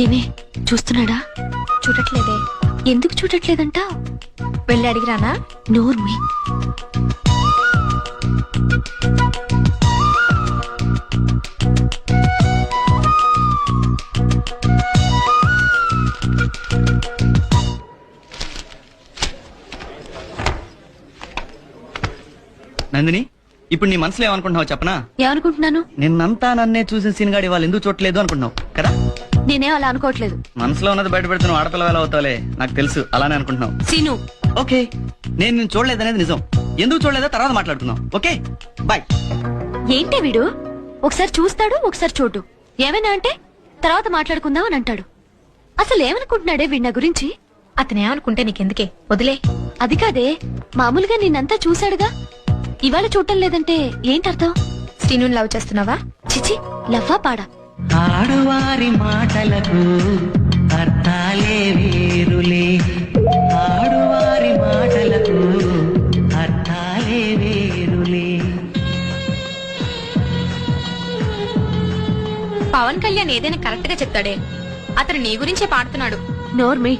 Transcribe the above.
ఏమే చూస్తున్నాడా? చూడట్లేదే. ఎందుకు చూడట్లేదంట? వెళ్ళి అడిగిరానా? నోర్మి. నందిని, ఇప్పుడు నీ మనసులో ఏమనుకుంటున్నావు చెప్పనా? ఏమనుకుంటున్నాను? నిన్నంతా నన్నే చూసిన సీన్గాడి వాళ్ళు ఎందుకు చూడలేదు అనుకుంటున్నావు కదా? నేనేం అలా అనుకోవట్లేదు. మనసులో ఉన్నది బయట పెడుతున్నావు, ఆడపిల్ల వేళ అవుతావులే, నాకు తెలుసు అలానే అనుకుంటున్నావు. సీను, ఓకే, నేను నిన్ను చూడలేదనేది నిజం. ఎందుకు చూడలేదో తర్వాత మాట్లాడుకుందాం. Okay bye. ఏంటి వీడు? ఒకసారి చూస్తాడు, ఒకసారి చూడు. ఏమైనా అంటే తర్వాత మాట్లాడుకుందాం అని అంటాడు. అసలు ఏమనుకుంటున్నాడే వీడి నా గురించి? అతనేమనుకుంటే నీకెందుకే, వదిలే. అది కాదే, మామూలుగా నిన్నంతా చూశాడుగా, ఇవాళ చూడటం లేదంటే ఏంటర్థం? శ్రీను లవ్ చేస్తున్నావా? చిచి, లవ్వా పాడా? ఆడువారి మాటలకు అర్థాలే వేరులే, ఆడువారి మాటలకు అర్థాలే వేరులే. పవన్ కళ్యాణ్ ఏదైనా కరెక్ట్ గా చెప్తాడే, అతను నీ గురించే పాడుతున్నాడు. నోర్మి,